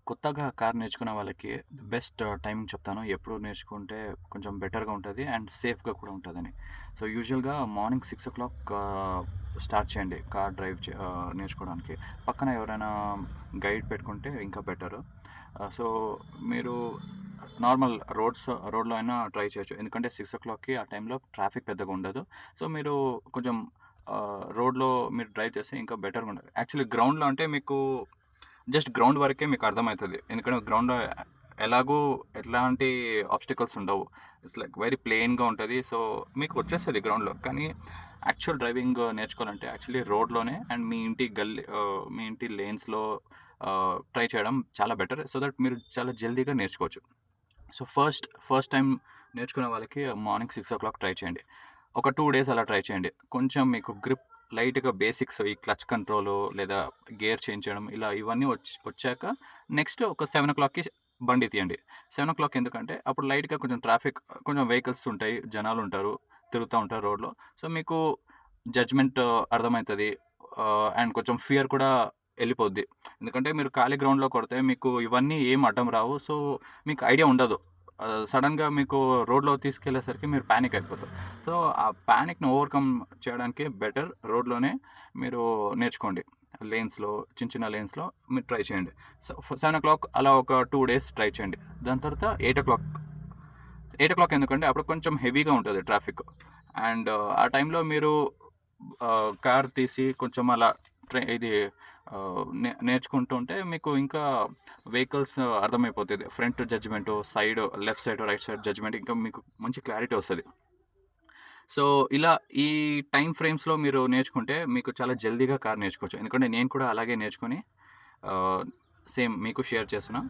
కొత్తగా కార్ నేర్చుకునే వాళ్ళకి బెస్ట్ టైమింగ్ చెప్తాను. ఎప్పుడు నేర్చుకుంటే కొంచెం బెటర్‌గా ఉంటది అండ్ సేఫ్‌గా కూడా ఉంటదని. సో, యూజువల్‌గా మార్నింగ్ 6:00 స్టార్ట్ చేయండి కార్ నేర్చుకోవడానికి. పక్కన ఎవరైనా గైడ్ పెట్టుకుంటే ఇంకా బెటరు. సో, మీరు నార్మల్ రోడ్‌లో అయినా ట్రై చేయొచ్చు. ఎందుకంటే 6:00కి ఆ టైంలో ట్రాఫిక్ పెద్దగా ఉండదు. సో, మీరు కొంచెం రోడ్‌లో మీరు డ్రైవ్ చేస్తే ఇంకా బెటర్‌గా ఉంటది. యాక్చువల్లీ గ్రౌండ్‌లో అంటే మీకు జస్ట్ గ్రౌండ్ వరకే మీకు అర్థమైతది. ఎందుకంటే గ్రౌండ్‌లో ఎలాగో ఎట్లాంటి ఆబ్స్టికల్స్ ఉండవు. ఇట్స్ లైక్ వెరీ ప్లెయిన్‌గా ఉంటది. సో, మీకు వచ్చేస్తది గ్రౌండ్‌లో. కానీ యాక్చువల్ డ్రైవింగ్ నేర్చుకోవాలంటే యాక్చువల్లీ రోడ్‌లోనే అండ్ మీ ఇంటి లేన్స్‌లో ట్రై చేయడం చాలా బెటర్. సో దట్ మీరు చాలా జల్దీగా నేర్చుకోవచ్చు. సో, ఫస్ట్ టైమ్ నేర్చుకునే వాళ్ళకి మార్నింగ్ 6:00 ట్రై చేయండి. ఒక 2 డేస్ అలా ట్రై చేయండి. కొంచెం మీకు గ్రిప్ లైట్‌గా బేసిక్స్ ఈ క్లచ్ కంట్రోలు లేదా గేర్ చేంజ్ చేయడం ఇవన్నీ వచ్చాక నెక్స్ట్ ఒక 7:00కి బండి తీయండి. 7:00 ఎందుకంటే అప్పుడు లైట్‌గా కొంచెం కొంచెం వెహికల్స్ ఉంటాయి. జనాలుంటారు. తిరుగుతా ఉంటారు రోడ్‌లో. సో, మీకు జడ్జ్‌మెంట్ అర్థమైతది. అండ్ కొంచెం ఫియర్ కూడా ఎళ్ళిపోద్ది. ఎందుకంటే మీరు ఖాళీ గ్రౌండ్‌లో కొడితే మీకు ఇవన్నీ ఏం అడ్డం రావు. సో, మీకు ఐడియా ఉండదు. సడెన్‌గా మీకు రోడ్‌లో తీసుకెళ్ళేసరికి మీరు పానిక్ అయిపోతారు. సో, ఆ పానిక్‌ని ఓవర్‌కమ్ చేయడానికి బెటర్ రోడ్‌లోనే మీరు నేర్చుకోండి. చిన్న చిన్న లేన్స్‌లో మీరు ట్రై చేయండి. సో, 7:00 అలా ఒక 2 డేస్ ట్రై చేయండి. దాని తర్వాత 8:00 ఎందుకంటే అప్పుడు కొంచెం హెవీగా ఉంటది ట్రాఫిక్. అండ్ ఆ టైంలో మీరు కార్ తీసి కొంచెం అలా ఇది నేర్చుకుంటూ ఉంటే మీకు ఇంకా వెహికల్స్ అర్థమైపోతది. Front judgement, left side, right side judgement ఇంకా మీకు మంచి క్లారిటీ వస్తది. సో, ఇలా ఈ టైమ్ ఫ్రేమ్స్‌లో మీరు నేర్చుకుంటే మీకు చాలా జల్దీగా కార్ నేర్చుకోవచ్చు. ఎందుకంటే నేను కూడా అలాగే నేర్చుకొని ఆహ్, సేమ్ మీకు షేర్ చేస్తున్నా.